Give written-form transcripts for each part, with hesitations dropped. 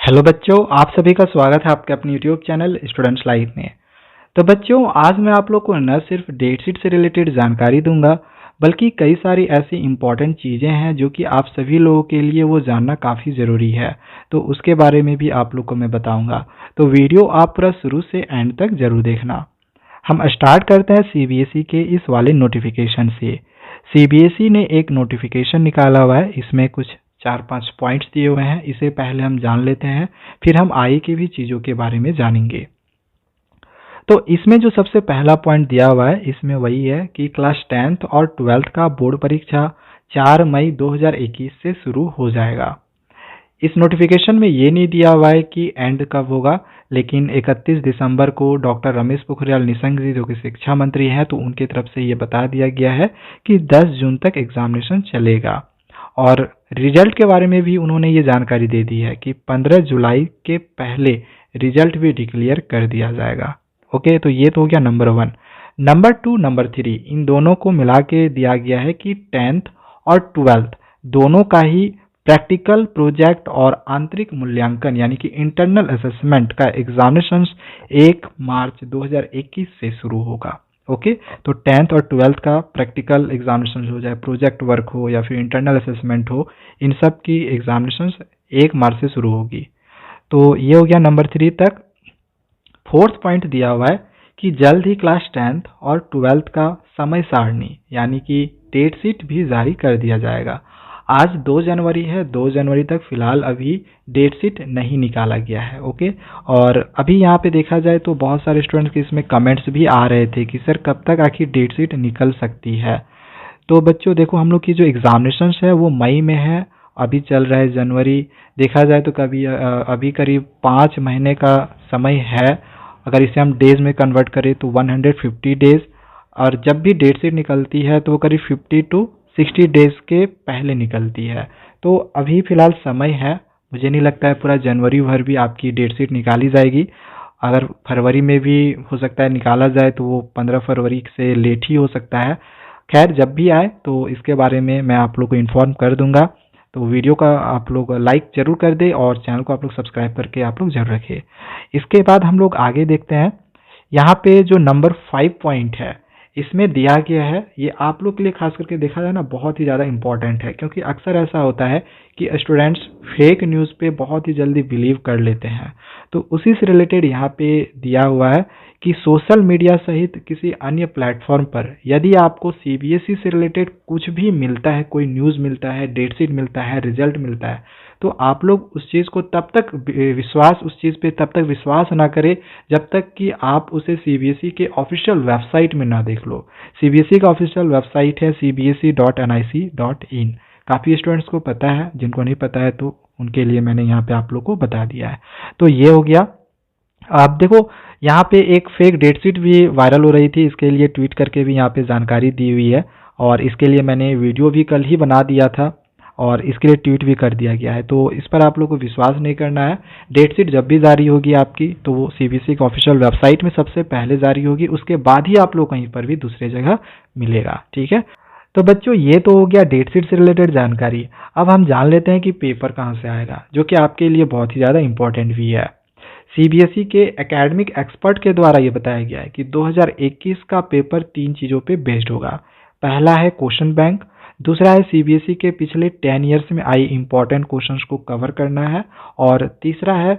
Hello बच्चों, आप सभी का स्वागत है आपके अपने यूट्यूब चैनल स्टूडेंट्स लाइफ में। तो बच्चों, आज मैं आप लोग को न सिर्फ डेट शीट से रिलेटेड जानकारी दूंगा, बल्कि कई सारी ऐसी इंपॉर्टेंट चीज़ें हैं जो कि आप सभी लोगों के लिए वो जानना काफ़ी ज़रूरी है। तो उसके बारे में भी आप लोग को मैं बताऊंगा। तो वीडियो आप पूरा शुरू से एंड तक जरूर देखना। हम स्टार्ट करते हैं सीबीएसई के इस वाले नोटिफिकेशन से। सीबीएसई ने एक नोटिफिकेशन निकाला हुआ है, इसमें कुछ 4-5 पॉइंट्स दिए हुए हैं। इसे पहले हम जान लेते हैं, फिर हम आगे की भी चीज़ों के बारे में जानेंगे। तो इसमें जो सबसे पहला पॉइंट दिया हुआ है, इसमें वही है कि क्लास 10th और 12th का बोर्ड परीक्षा 4 मई 2021 से शुरू हो जाएगा। इस नोटिफिकेशन में ये नहीं दिया हुआ है कि एंड कब होगा, लेकिन 31 दिसंबर को डॉक्टर रमेश पोखरियाल निशंक जी, जो कि शिक्षा मंत्री हैं, तो उनकी तरफ से ये बता दिया गया है कि 10 जून तक एग्जामिनेशन चलेगा। और रिजल्ट के बारे में भी उन्होंने ये जानकारी दे दी है कि 15 जुलाई के पहले रिजल्ट भी डिक्लेयर कर दिया जाएगा। ओके, तो ये तो हो गया नंबर 1। नंबर 2, नंबर 3 इन दोनों को मिला के दिया गया है कि 10th और 12th दोनों का ही प्रैक्टिकल प्रोजेक्ट और आंतरिक मूल्यांकन यानी कि इंटरनल असेसमेंट का एग्जामिनेशन 1 मार्च 2021 से शुरू होगा। ओके, तो 10th और 12th का प्रैक्टिकल एग्जामिनेशन हो, जाए प्रोजेक्ट वर्क हो या फिर इंटरनल असेसमेंट हो, इन सब की एग्जामिनेशन 1 मार्च से शुरू होगी। तो ये हो गया नंबर 3 तक। 4th पॉइंट दिया हुआ है कि जल्द ही क्लास 10th और 12th का समय सारणी यानी कि डेट शीट भी जारी कर दिया जाएगा। आज 2 जनवरी है, 2 जनवरी तक फिलहाल अभी डेट शीट नहीं निकाला गया है। ओके, और अभी यहाँ पे देखा जाए तो बहुत सारे स्टूडेंट्स के इसमें कमेंट्स भी आ रहे थे कि सर कब तक आखिर डेट शीट निकल सकती है। तो बच्चों देखो, हम लोग की जो एग्जामिनेशन है वो मई में है, अभी चल रहा है जनवरी। देखा जाए तो अभी करीब 5 महीने का समय है। अगर इसे हम डेज में कन्वर्ट करें तो 150 डेज, और जब भी डेट शीट निकलती है तो वो करीब 50 to 60 डेज के पहले निकलती है। तो अभी फिलहाल समय है, मुझे नहीं लगता है पूरा जनवरी भर भी आपकी डेट शीट निकाली जाएगी। अगर फरवरी में भी हो सकता है निकाला जाए तो वो 15 फरवरी से लेट ही हो सकता है। खैर, जब भी आए तो इसके बारे में मैं आप लोग को इन्फॉर्म कर दूंगा। तो वीडियो का आप लोग लाइक जरूर कर दे और चैनल को आप लोग सब्सक्राइब करके आप लोग जरूर रखें। इसके बाद हम लोग आगे देखते हैं। यहाँ पे जो नंबर 5 पॉइंट है, इसमें दिया गया है, ये आप लोग के लिए खास करके देखा जाए ना बहुत ही ज़्यादा इंपॉर्टेंट है, क्योंकि अक्सर ऐसा होता है कि स्टूडेंट्स फेक न्यूज़ पे बहुत ही जल्दी बिलीव कर लेते हैं। तो उसी से रिलेटेड यहाँ पे दिया हुआ है कि सोशल मीडिया सहित किसी अन्य प्लेटफॉर्म पर यदि आपको सीबीएसई से रिलेटेड कुछ भी मिलता है, कोई न्यूज़ मिलता है, डेट शीट मिलता है, रिजल्ट मिलता है, तो आप लोग उस चीज़ को उस चीज़ पे तब तक विश्वास ना करें जब तक कि आप उसे सीबीएसई के ऑफिशियल वेबसाइट में ना देख लो। सीबीएसई का ऑफिशियल वेबसाइट है cbse.nic.in। काफ़ी स्टूडेंट्स को पता है, जिनको नहीं पता है तो उनके लिए मैंने यहाँ पे आप लोग को बता दिया है। तो ये हो गया। आप देखो, यहाँ पे एक फेक डेट शीट भी वायरल हो रही थी, इसके लिए ट्वीट करके भी यहाँ पे जानकारी दी हुई है, और इसके लिए मैंने वीडियो भी कल ही बना दिया था और इसके लिए ट्वीट भी कर दिया गया है। तो इस पर आप लोग को विश्वास नहीं करना है। डेट शीट जब भी जारी होगी आपकी, तो वो सीबीएसई के ऑफिशियल वेबसाइट में सबसे पहले जारी होगी, उसके बाद ही आप लोग कहीं पर भी दूसरी जगह मिलेगा। ठीक है, तो बच्चों ये तो हो गया डेट शीट से रिलेटेड जानकारी। अब हम जान लेते हैं कि पेपर कहाँ से आएगा, जो कि आपके लिए बहुत ही ज़्यादा इंपॉर्टेंट भी है। सीबीएसई के एकेडमिक एक्सपर्ट के द्वारा ये बताया गया है कि 2021 का पेपर 3 चीज़ों पे बेस्ड होगा। पहला है क्वेश्चन बैंक, दूसरा है सीबीएसई के पिछले 10 ईयर्स में आई इंपॉर्टेंट क्वेश्चंस को कवर करना है, और तीसरा है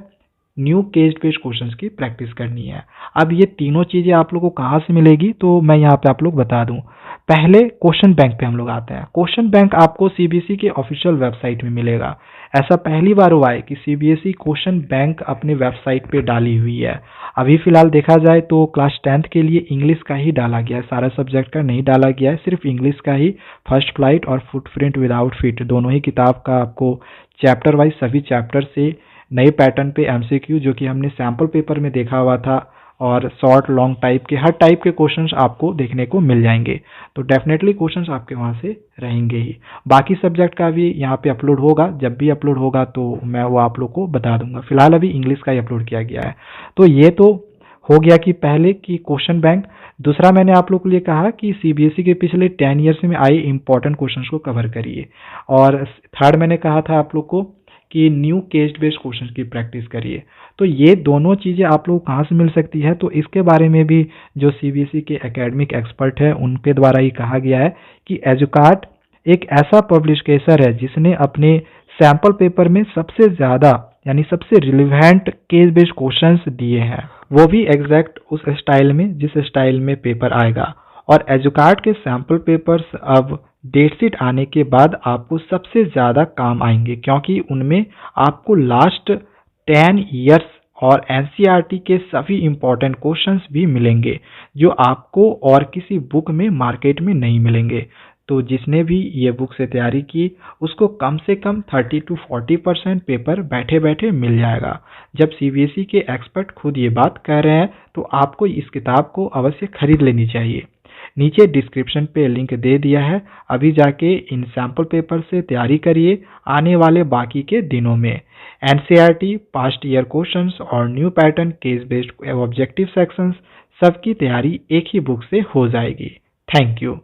न्यू केज बेस्ड क्वेश्चंस की प्रैक्टिस करनी है। अब ये तीनों चीज़ें आप लोगों को कहाँ से मिलेगी, तो मैं यहाँ पे आप लोग बता दूँ। पहले क्वेश्चन बैंक पे हम लोग आते हैं। क्वेश्चन बैंक आपको सीबीएसई के ऑफिशियल वेबसाइट में मिलेगा। ऐसा पहली बार हुआ है कि सीबीएसई क्वेश्चन बैंक अपने वेबसाइट पे डाली हुई है। अभी फिलहाल देखा जाए तो क्लास 10th के लिए इंग्लिश का ही डाला गया है, सारा सब्जेक्ट का नहीं डाला गया है, सिर्फ इंग्लिश का ही। फर्स्ट फ्लाइट और फुटप्रिंट विदाउट फीट दोनों ही किताब का आपको चैप्टर वाइज सभी चैप्टर से नए पैटर्न पे एमसीक्यू, जो कि हमने सैम्पल पेपर में देखा हुआ था, और शॉर्ट लॉन्ग टाइप के हर टाइप के क्वेश्चंस आपको देखने को मिल जाएंगे। तो डेफिनेटली क्वेश्चंस आपके वहाँ से रहेंगे ही। बाकी सब्जेक्ट का भी यहाँ पे अपलोड होगा, जब भी अपलोड होगा तो मैं वो आप लोग को बता दूंगा। फिलहाल अभी इंग्लिश का ही अपलोड किया गया है। तो ये तो हो गया कि पहले की क्वेश्चन बैंक। दूसरा मैंने आप लोग के लिए कहा कि सीबीएसई के पिछले 10 ईयर्स में आई इंपॉर्टेंट क्वेश्चंस को कवर करिए। और थर्ड मैंने कहा था आप लोग को कि न्यू केस बेस्ड क्वेश्चन की प्रैक्टिस करिए। तो ये दोनों चीज़ें आप लोग कहाँ से मिल सकती है, तो इसके बारे में भी जो सीबीएसई के एकेडमिक एक्सपर्ट है उनके द्वारा ही कहा गया है कि एजुकार्ट एक ऐसा पब्लिकेशन है जिसने अपने सैंपल पेपर में सबसे ज़्यादा यानी सबसे रिलेवेंट केस बेस्ड क्वेश्चंस दिए हैं, वो भी एग्जैक्ट उस स्टाइल में जिस स्टाइल में पेपर आएगा। और एजुकार्ट के सैंपल पेपर्स अब डेट शीट आने के बाद आपको सबसे ज़्यादा काम आएंगे, क्योंकि उनमें आपको लास्ट 10 ईयर्स और एनसीईआरटी के सभी इंपॉर्टेंट क्वेश्चंस भी मिलेंगे जो आपको और किसी बुक में मार्केट में नहीं मिलेंगे। तो जिसने भी ये बुक से तैयारी की उसको कम से कम 30 to 40% पेपर बैठे बैठे मिल जाएगा। जब सीबीएसई के एक्सपर्ट खुद ये बात कह रहे हैं तो आपको इस किताब को अवश्य खरीद लेनी चाहिए। नीचे डिस्क्रिप्शन पे लिंक दे दिया है, अभी जाके इन सैंपल पेपर से तैयारी करिए आने वाले बाकी के दिनों में। एनसीईआरटी, पास्ट ईयर क्वेश्चंस और new pattern case based objective sections सबकी तैयारी एक ही बुक से हो जाएगी। Thank you.